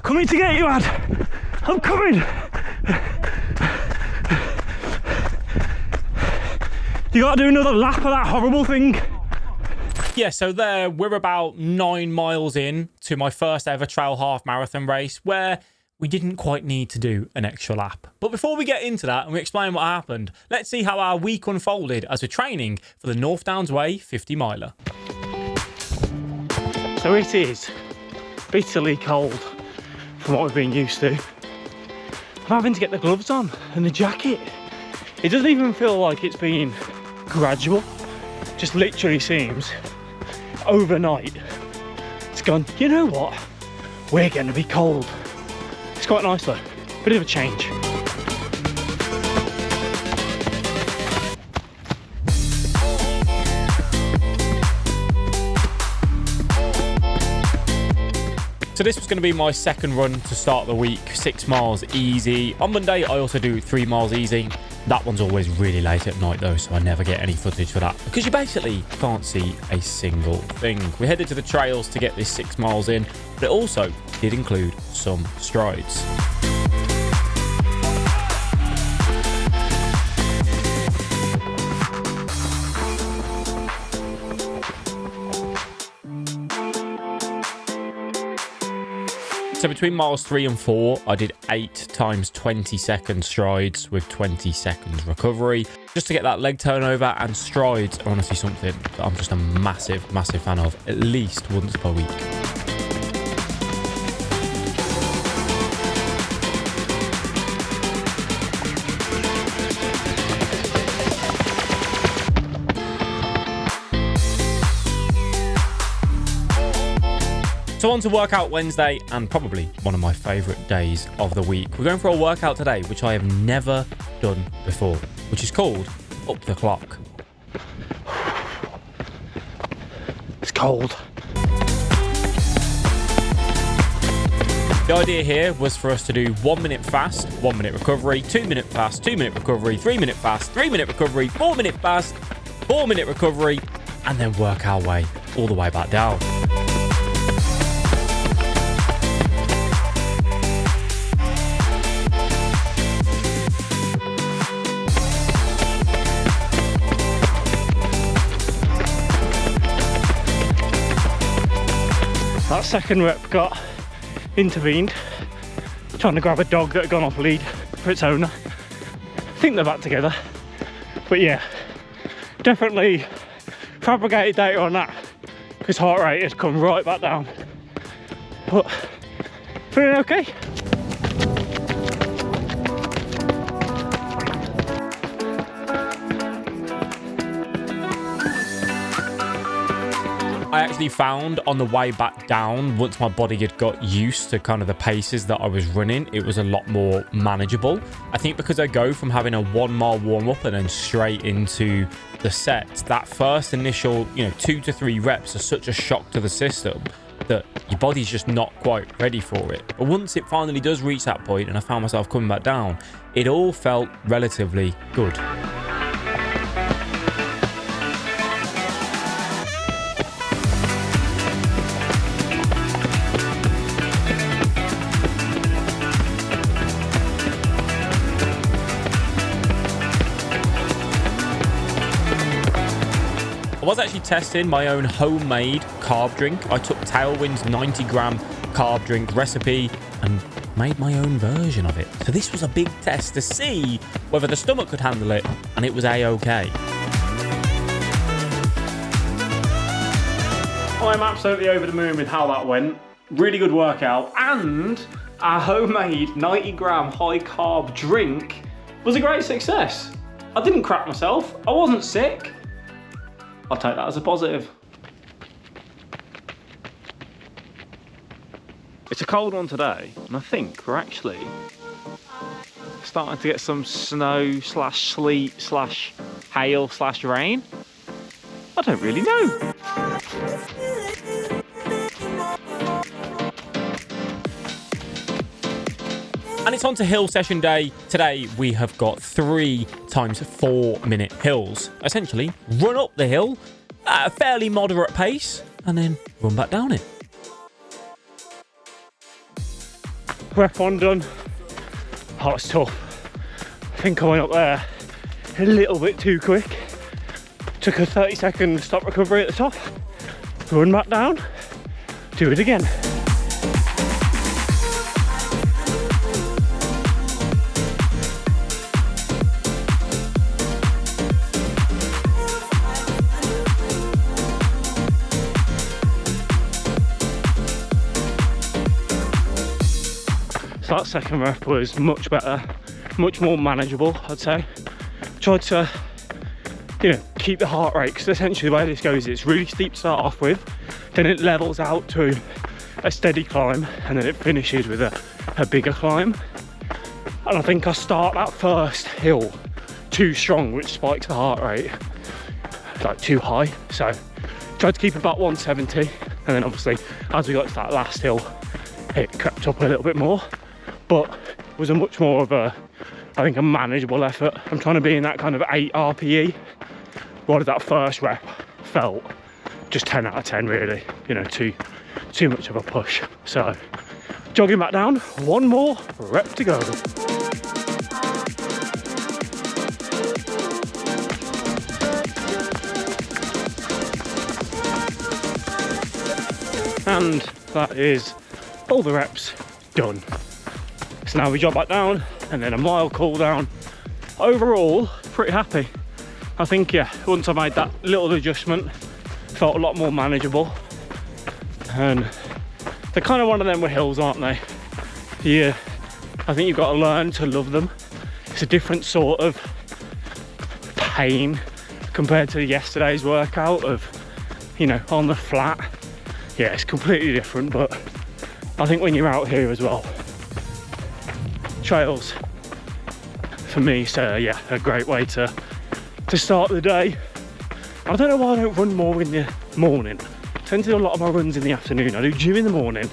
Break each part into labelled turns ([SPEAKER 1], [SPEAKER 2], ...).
[SPEAKER 1] Coming to get you, Ad. I'm coming. You gotta do another lap of that horrible thing.
[SPEAKER 2] Yeah, so there we're about 9 miles in to my first ever trail half marathon race where we didn't quite need to do an extra lap. But before we get into that and we explain what happened, let's see how our week unfolded as we're training for the North Downs Way 50 miler.
[SPEAKER 1] So it is bitterly cold from what we've been used to. I'm having to get the gloves on and the jacket. It doesn't even feel like it's been gradual. Just literally seems overnight it's gone, you know what? We're going to be cold. It's quite nice though. Bit of a change.
[SPEAKER 2] So this was going to be my second run to start the week, 6 miles easy. On Monday, I also do 3 miles easy. That one's always really late at night though, so I never get any footage for that because you basically can't see a single thing. We headed to the trails to get this 6 miles in, but it also did include some strides. So between miles 3 and 4, I did 8 times 20-second strides with 20 seconds recovery, just to get that leg turnover. And strides are honestly something that I'm just a massive fan of, at least once per week. So on to Workout Wednesday, and probably one of my favourite days of the week. We're going for a workout today, which I have never done before, which is called Up the Clock.
[SPEAKER 1] It's cold.
[SPEAKER 2] The idea here was for us to do 1 minute fast, 1 minute recovery, 2 minute fast, 2 minute recovery, 3 minute fast, 3 minute recovery, 4 minute fast, 4 minute recovery, and then work our way all the way back down.
[SPEAKER 1] That second rep got intervened, trying to grab a dog that had gone off lead for its owner. I think they're back together. But yeah, definitely fabricated data on that because heart rate has come right back down. But feeling okay.
[SPEAKER 2] I actually found on the way back down, once my body had got used to kind of the paces that I was running, it was a lot more manageable. I think because I go from having a 1 mile warm up and then straight into the set, that first initial, 2 to 3 reps are such a shock to the system that your body's just not quite ready for it. But once it finally does reach that point and I found myself coming back down, it all felt relatively good. I was actually testing my own homemade carb drink. I took Tailwind's 90-gram carb drink recipe and made my own version of it. So this was a big test to see whether the stomach could handle it, and it was A-OK.
[SPEAKER 1] I'm absolutely over the moon with how that went. Really good workout, and our homemade 90-gram high-carb drink was a great success. I didn't crap myself. I wasn't sick. I'll take that as a positive. It's a cold one today, and I think we're actually starting to get some snow slash sleet slash hail slash rain. I don't really know.
[SPEAKER 2] And it's on to hill session day. Today we have got 3 times 4 minute hills. Essentially, run up the hill at a fairly moderate pace and then run back down it.
[SPEAKER 1] Rep 1 done. Oh, it's tough. I think I went up there a little bit too quick. Took a 30-second stop recovery at the top. Run back down. Do it again. So that second rep was much better, much more manageable, I'd say. Tried to, keep the heart rate, because essentially the way this goes, it's really steep to start off with, then it levels out to a steady climb, and then it finishes with a bigger climb. And I think I start that first hill too strong, which spikes the heart rate, like too high. So tried to keep about 170, and then obviously as we got to that last hill, it crept up a little bit more. But it was a much more of a manageable effort. I'm trying to be in that kind of 8 RPE. What that first rep felt just 10 out of 10 really, too much of a push. So jogging back down, one more rep to go. And that is all the reps done. So now we jog back down and then a mile cool down. Overall, pretty happy. I think, yeah, once I made that little adjustment, felt a lot more manageable. And they're kind of one of them with hills, aren't they? Yeah, I think you've got to learn to love them. It's a different sort of pain compared to yesterday's workout of, on the flat. Yeah, it's completely different, but I think when you're out here as well, trails for me, so yeah, a great way to start the day. I don't know why I don't run more in the morning. I tend to do a lot of my runs in the afternoon. I do gym in the morning,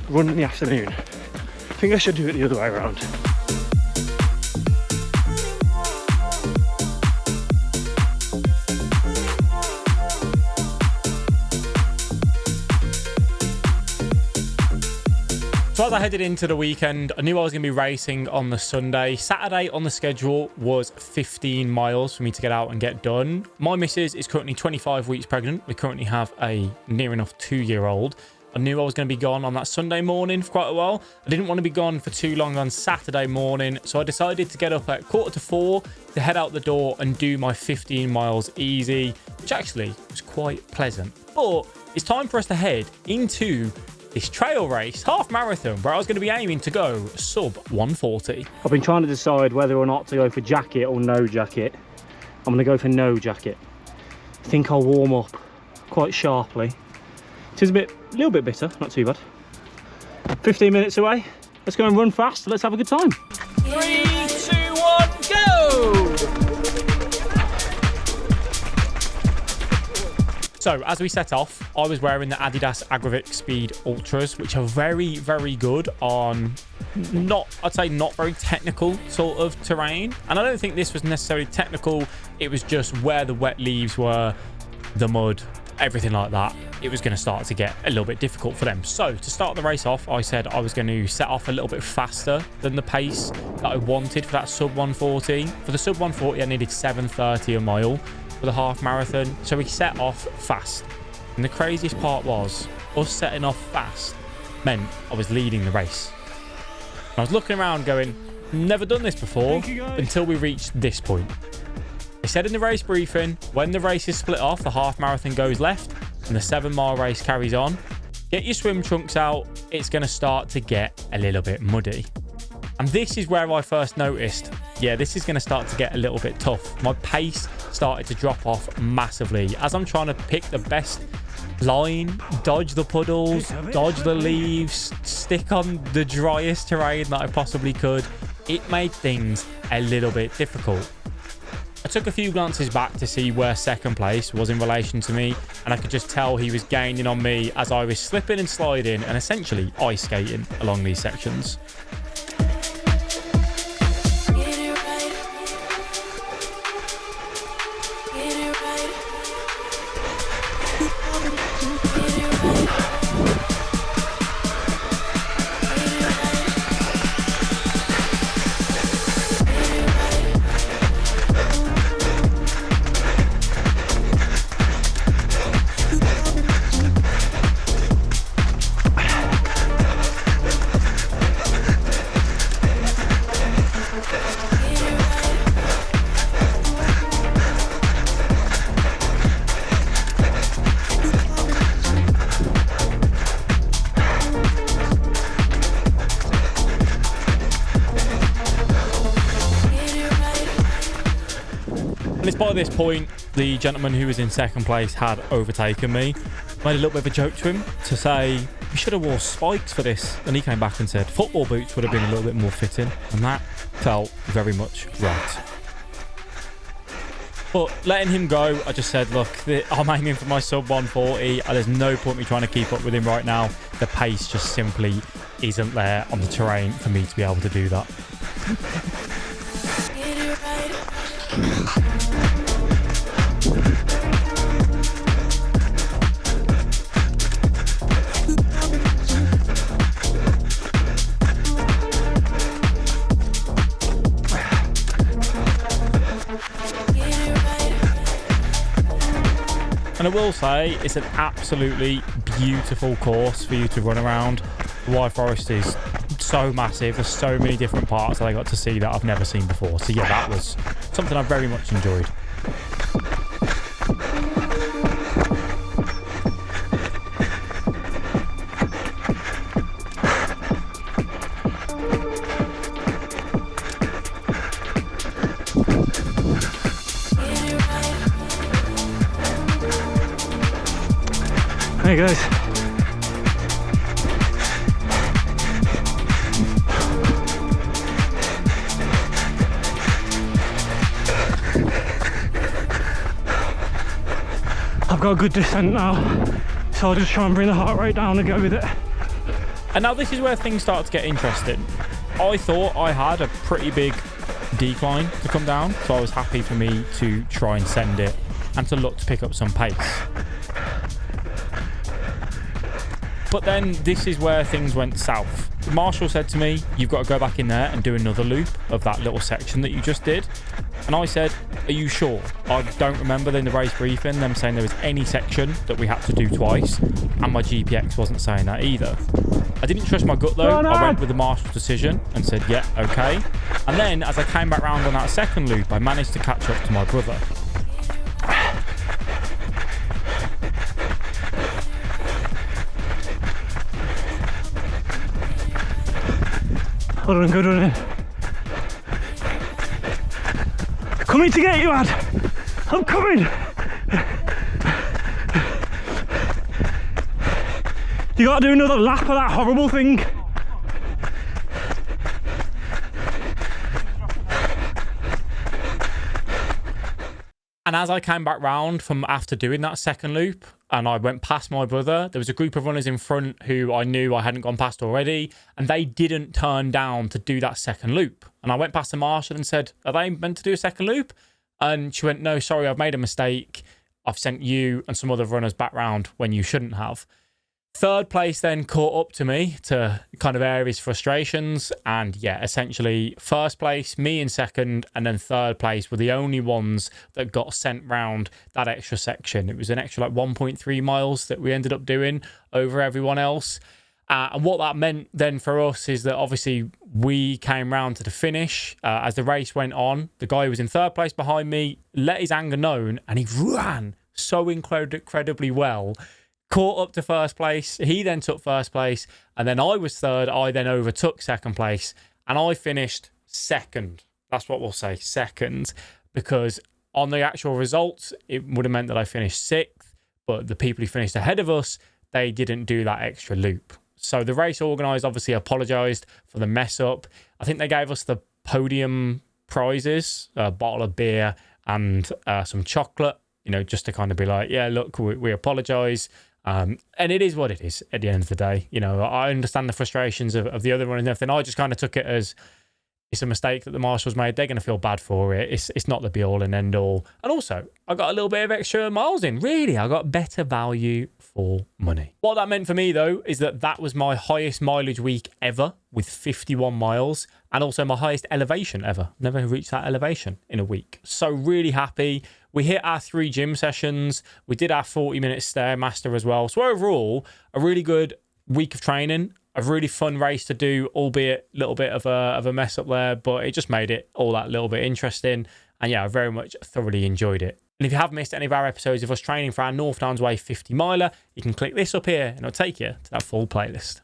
[SPEAKER 1] run in the afternoon. I think I should do it the other way around.
[SPEAKER 2] So as I headed into the weekend, I knew I was going to be racing on the Sunday. Saturday on the schedule was 15 miles for me to get out and get done. My missus is currently 25 weeks pregnant. We currently have a near enough 2-year-old. I knew I was going to be gone on that Sunday morning for quite a while. I didn't want to be gone for too long on Saturday morning, so I decided to get up at 3:45 to head out the door and do my 15 miles easy, which actually was quite pleasant. But it's time for us to head into this trail race, half marathon, where I was going to be aiming to go sub 140.
[SPEAKER 1] I've been trying to decide whether or not to go for jacket or no jacket. I'm going to go for no jacket. I think I'll warm up quite sharply. It is a little bit bitter, not too bad. 15 minutes away. Let's go and run fast. Let's have a good time.
[SPEAKER 2] 3, 2, 1, go! So as we set off, I was wearing the Adidas Agravic Speed Ultras, which are very, very good on I'd say not very technical sort of terrain. And I don't think this was necessarily technical. It was just where the wet leaves were, the mud, everything like that. It was going to start to get a little bit difficult for them. So to start the race off, I said I was going to set off a little bit faster than the pace that I wanted for that sub 140. For the sub 140, I needed 7:30 a mile. For the half marathon, so we set off fast. And the craziest part was us setting off fast meant I was leading the race. And I was looking around going, never done this before, until we reached this point. They said in the race briefing, when the race is split off, the half marathon goes left and the 7-mile race carries on. Get your swim trunks out, it's going to start to get a little bit muddy. And this is where I first noticed, yeah, this is going to start to get a little bit tough. My pace started to drop off massively as I'm trying to pick the best line, dodge the puddles, dodge the leaves, stick on the driest terrain that I possibly could. It made things a little bit difficult. I took a few glances back to see where second place was in relation to me, and I could just tell he was gaining on me as I was slipping and sliding and essentially ice skating along these sections. it's by this point, the gentleman who was in second place had overtaken me. Made a little bit of a joke to him to say, you should have wore spikes for this. And he came back and said, football boots would have been a little bit more fitting. And that felt very much right. But letting him go, I just said, look, I'm aiming for my sub 140. There's no point me trying to keep up with him right now. The pace just simply isn't there on the terrain for me to be able to do that. And I will say, it's an absolutely beautiful course for you to run around. The White Forest is so massive. There's so many different parts that I got to see that I've never seen before. So yeah, that was something I very much enjoyed.
[SPEAKER 1] Hey guys. I've got a good descent now, so I'll just try and bring the heart rate down and go with it.
[SPEAKER 2] And now this is where things start to get interesting. I thought I had a pretty big decline to come down, so I was happy for me to try and send it and to look to pick up some pace. But then this is where things went south. The marshal said to me, you've got to go back in there and do another loop of that little section that you just did. And I said, are you sure? I don't remember in the race briefing them saying there was any section that we had to do twice. And my GPX wasn't saying that either. I didn't trust my gut though. I went with the marshal's decision and said, yeah, okay. And then as I came back round on that second loop, I managed to catch up to my brother.
[SPEAKER 1] Hold on, good running. Coming to get you, Ad. I'm coming. You gotta do another lap of that horrible thing.
[SPEAKER 2] And as I came back round from after doing that second loop and I went past my brother, there was a group of runners in front who I knew I hadn't gone past already, and they didn't turn down to do that second loop. And I went past the marshal and said, are they meant to do a second loop? And she went, no, sorry, I've made a mistake. I've sent you and some other runners back round when you shouldn't have. Third place then caught up to me to kind of air his frustrations. And yeah, essentially first place, me in second, and then third place were the only ones that got sent round that extra section. It was an extra like 1.3 miles that we ended up doing over everyone else. And what that meant then for us is that obviously we came round to the finish. As the race went on, the guy who was in third place behind me let his anger known, and he ran so incredibly well. Caught up to first place. He then took first place, and then I was third. I then overtook second place, and I finished second. That's what we'll say, second, because on the actual results, it would have meant that I finished sixth, but the people who finished ahead of us, they didn't do that extra loop. So the race organised obviously apologised for the mess up. I think they gave us the podium prizes, a bottle of beer and some chocolate, you know, just to kind of be like, yeah, look, we apologise. And it is what it is at the end of the day. You know, I understand the frustrations of the other one and everything. I just kind of took it as it's a mistake that the marshals made. They're going to feel bad for it. It's not the be all and end all. And also, I got a little bit of extra miles in. Really, I got better value for money. What that meant for me, though, is that was my highest mileage week ever with 51 miles, and also my highest elevation ever. Never reached that elevation in a week. So really happy. We hit our 3 gym sessions. We did our 40-minute Stairmaster as well. So overall, a really good week of training. A really fun race to do, albeit a little bit of a mess up there, but it just made it all that little bit interesting. And yeah, I very much thoroughly enjoyed it. And if you have missed any of our episodes of us training for our North Downs Way 50 miler, you can click this up here and it'll take you to that full playlist.